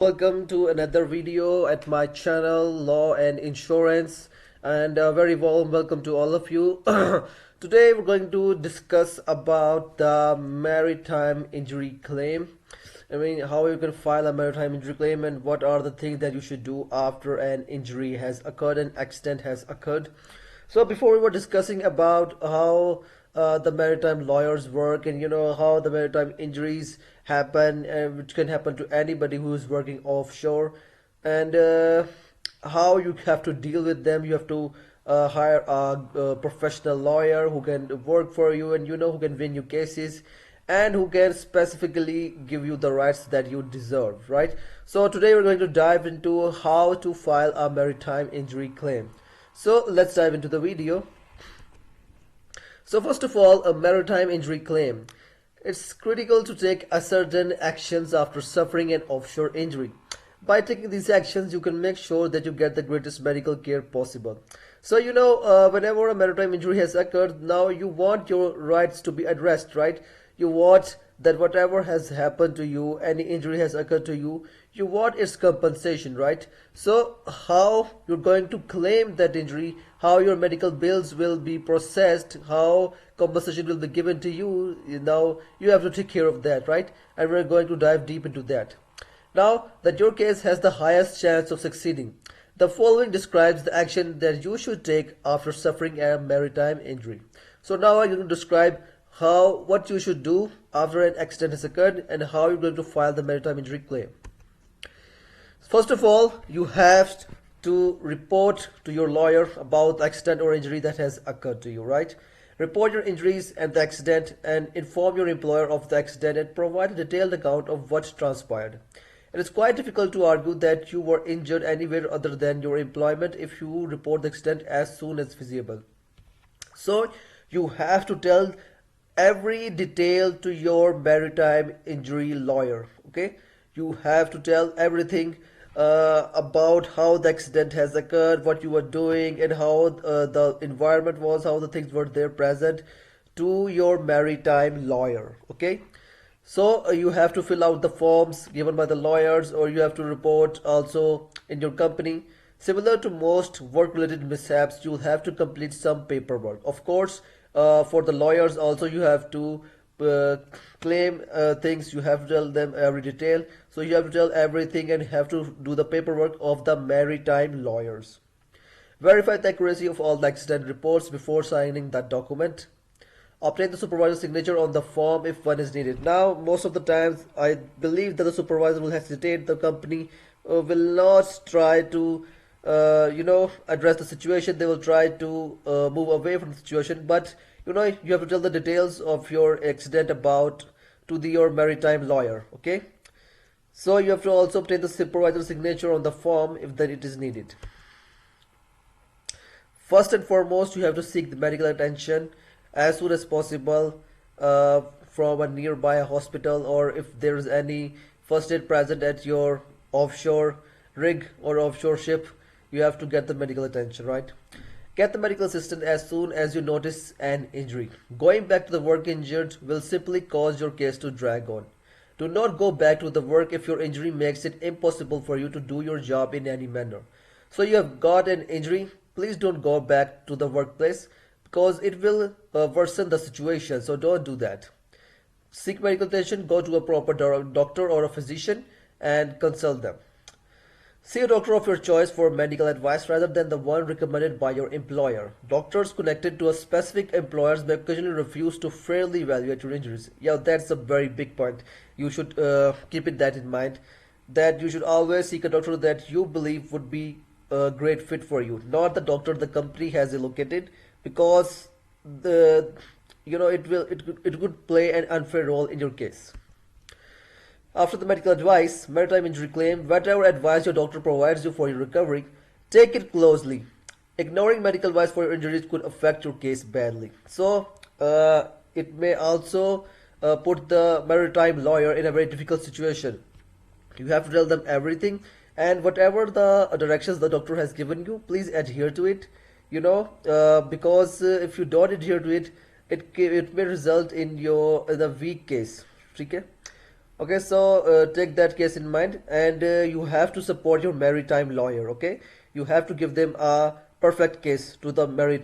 Welcome to another video at my channel Law and Insurance, and a very warm welcome to all of you. Today we're going to discuss about the maritime injury claim. How you can file a maritime injury claim and what are the things that you should do after an injury has occurred, an accident has occurred. So before we were discussing about how the maritime lawyers work, and how the maritime injuries happen, which can happen to anybody who is working offshore, and how you have to deal with them. You have to hire a professional lawyer who can work for you, and who can win your cases, and who can specifically give you the rights that you deserve, right? So today we're going to dive into how to file a maritime injury claim. So let's dive into the video. So first of all, a maritime injury claim. It's critical to take a certain actions after suffering an offshore injury. By taking these actions, you can make sure that you get the greatest medical care possible. So whenever a maritime injury has occurred, now you want your rights to be addressed, right? You want that whatever has happened to you, any injury has occurred to you, you want its compensation, right? So how you're going to claim that injury, how your medical bills will be processed, how compensation will be given to you, now you have to take care of that, right? And we're going to dive deep into that. Now that your case has the highest chance of succeeding, the following describes the action that you should take after suffering a maritime injury. So now I'm going to describe what you should do after an accident has occurred and how you're going to file the maritime injury claim. First of all, you have to report to your lawyer about the accident or injury that has occurred to you, right? Report your injuries and the accident and inform your employer of the accident and provide a detailed account of what transpired. It is quite difficult to argue that you were injured anywhere other than your employment if you report the accident as soon as feasible. So you have to tell every detail to your maritime injury lawyer, okay? You have to tell everything about how the accident has occurred, what you were doing, and how the environment was, how the things were there present, to your maritime lawyer, okay? So you have to fill out the forms given by the lawyers, or you have to report also in your company. Similar to most work-related mishaps, you'll have to complete some paperwork. Of course, for the lawyers also, you have to claim things. You have to tell them every detail. So you have to tell everything and have to do the paperwork of the maritime lawyers. Verify the accuracy of all the accident reports before signing that document. Obtain the supervisor's signature on the form if one is needed. Now, most of the times, I believe that the supervisor will hesitate. The company will not try to, address the situation. They will try to move away from the situation. But, you have to tell the details of your accident about to your maritime lawyer, okay? So, you have to also obtain the supervisor's signature on the form if that it is needed. First and foremost, you have to seek the medical attention as soon as possible from a nearby hospital, or if there is any first aid present at your offshore rig or offshore ship, you have to get the medical attention, right? Get the medical assistance as soon as you notice an injury. Going back to the work injured will simply cause your case to drag on. Do not go back to the work if your injury makes it impossible for you to do your job in any manner. So you have got an injury, please don't go back to the workplace, because it will worsen the situation. So don't do that. Seek medical attention, go to a proper doctor or a physician and consult them. See a doctor of your choice for medical advice rather than the one recommended by your employer. Doctors connected to a specific employer may occasionally refuse to fairly evaluate your injuries. Yeah, that's a very big point. You should keep that in mind, that you should always seek a doctor that you believe would be a great fit for you, not the doctor the company has allocated, because it could play an unfair role in your case. After the medical advice, maritime injury claim, whatever advice your doctor provides you for your recovery, take it closely. Ignoring medical advice for your injuries could affect your case badly. So it may also put the maritime lawyer in a very difficult situation. You have to tell them everything, and whatever the directions the doctor has given you, please adhere to it. Because if you don't adhere to it, it may result in a weak case. Okay? Okay, so take that case in mind, and you have to support your maritime lawyer. Okay, you have to give them a perfect case to the maritime